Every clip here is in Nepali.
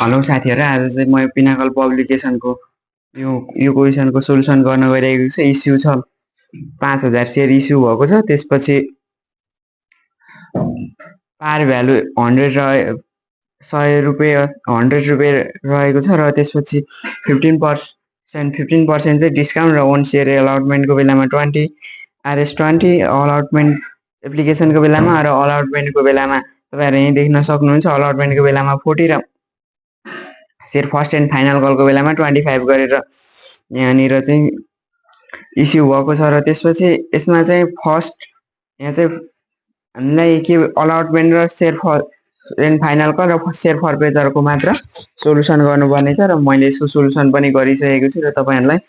हेलो साथीहरु, आज चाहिँ म पिनाकल पब्लिकेसनको यो क्वेसनको सोल्युसन गर्न गइरहेको छु। इस्यु छ 5000 सेयर इस्यु भएको छ। त्यसपछि पार भ्यालु 100 रुपैयाँ 100 रुपैयाँ रहेको छ र त्यसपछि 15% चाहिँ डिस्काउन्ट र 1 सेयर अलटमेन्टको बेलामा 20 RS 20 अलटमेन्ट एप्लिकेसनको बेलामा र अलटमेन्टको बेलामा तपाईहरु यही देख्न सक्नुहुन्छ। अलटमेन्टको बेलामा 40 र सेयर फर्स्ट एन्ड फाइनल कलको बेलामा 25 गरेर यहाँनिर चाहिँ इस्यु भएको छ। र त्यसपछि यसमा चाहिँ फर्स्ट यहाँ चाहिँ हामीलाई के अलटमेन्ट र सेयर एन्ड फाइनल कल र सेयर फर्फेचरको मात्र सोल्युसन गर्नुपर्ने छ र मैले यसको सोल्युसन पनि गरिसकेको छु र तपाईहरुलाई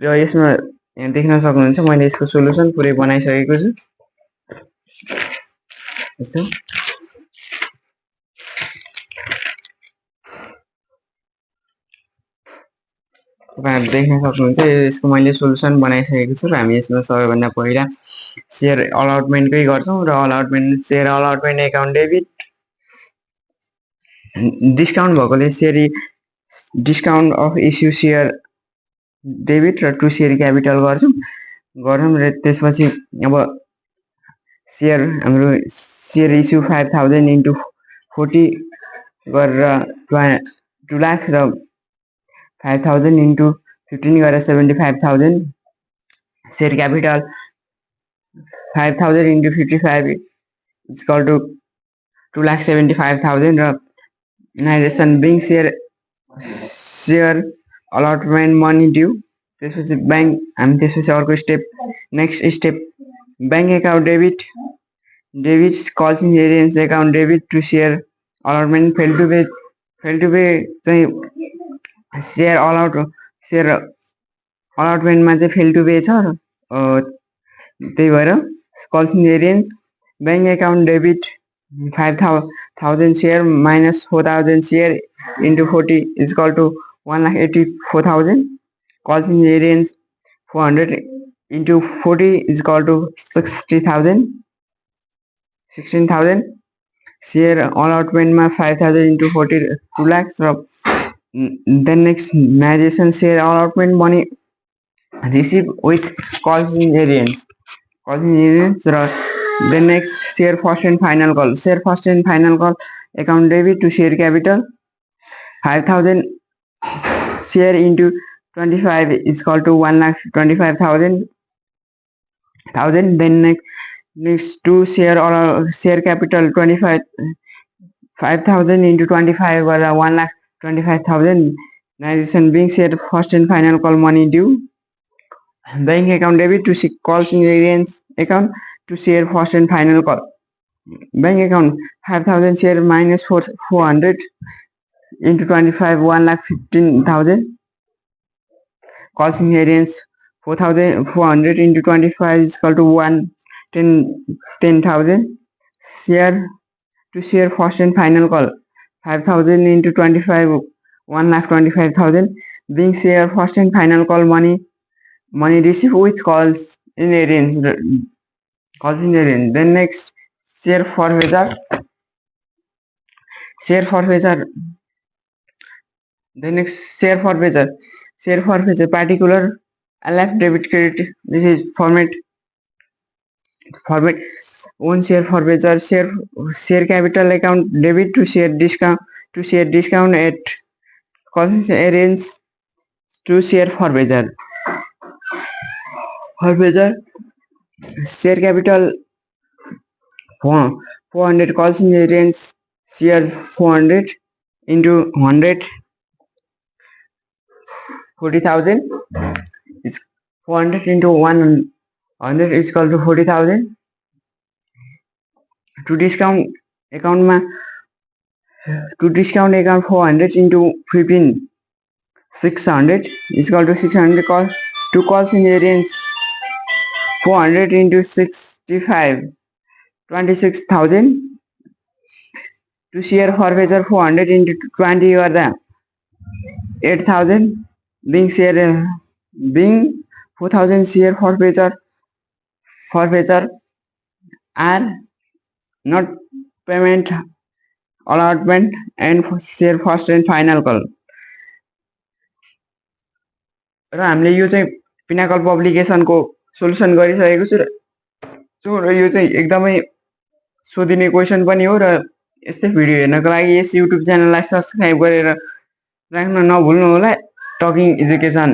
र यसमा यहाँ देख्न सक्नुहुन्छ मैले यसको सोल्युसन पुरै बनाइसकेको छु। यस्तो तपाईहरु देख्न सक्नुहुन्छ यसको मैले सोल्युसन बनाइसकेको छु र हामी यसमा सबैभन्दा पहिला सेयर अलटमेन्टकै गर्छौं र allotment share allotment account debit discount भएकोले share discount of issue share debit र 2 सेयर क्यापिटल गरौँ र त्यसपछि अब सेयर हाम्रो सेयर इस्यु 5000 इन्टु 40 गरेर 2 लाख र 5000 इन्टु 15 गरेर 75000 share capital 5000 into 55 is equal to 2,75,000 र नाइजेसन being share allotment money due. त्यसपछि बैंक हामी त्यसपछि अर्को step next step bank account debit calls in arrears account debit to share allotment fail to pay चाहिँ सेयर अलटमेन्टमा चाहिँ फेल टु पे छ। त्यही भएर calls in arrears bank account debit 5,000 share minus 4,000 share into 40 is equal to 1,84,000 calls in arrears 400 into 40 is equal to 16,000 share अलटमेन्टमा 5,000 इन्टु 40 2 लाख र देन नेक्स्ट नाइजेसन share allotment money receive with calls in arrears र then next share first and final call account debit to share capital 5,000 share into 25 is equal to 1,25,000 then next to share capital 5,000 into 25 गरेर 1,25,000 नाइजेसन being share first and final call money due bank account debit to calls in arrears account to share first and final call bank account 5,000 share minus 400 into 25 1,15,000 calls in arrears 400 into 25 is equal to 10,000 share to share first and final call 5,000 into 25 1,25,000 being share first and final call money receive with calls in arrears then next share forfeiture particular LF debit credit. This is format 1 share forfeiture share capital account debit to share discount at cost areas to share forfeiture share capital 400 calls in areas share 400 into 100 40,000 is 400 into 100 is equal to 40,000 to discount account 400 into 15 600 is equal to 600 calls 2 calls in areas 400 into 65 26,000 to share forfeiture 400 into 20 or the 8,000 being 4,000 share forfeiture are not payment allotment and share first and final call. र हामीले यो चाहिँ पिनाकल पब्लिकेसनको सोल्युसन गरिसकेको छु र यो चाहिँ एकदमै सोधिने क्वेसन पनि हो। र यस्तै भिडियो हेर्नको लागि यस युट्युब च्यानललाई सब्सक्राइब गरेर राख्न नभुल्नु होला। Talking education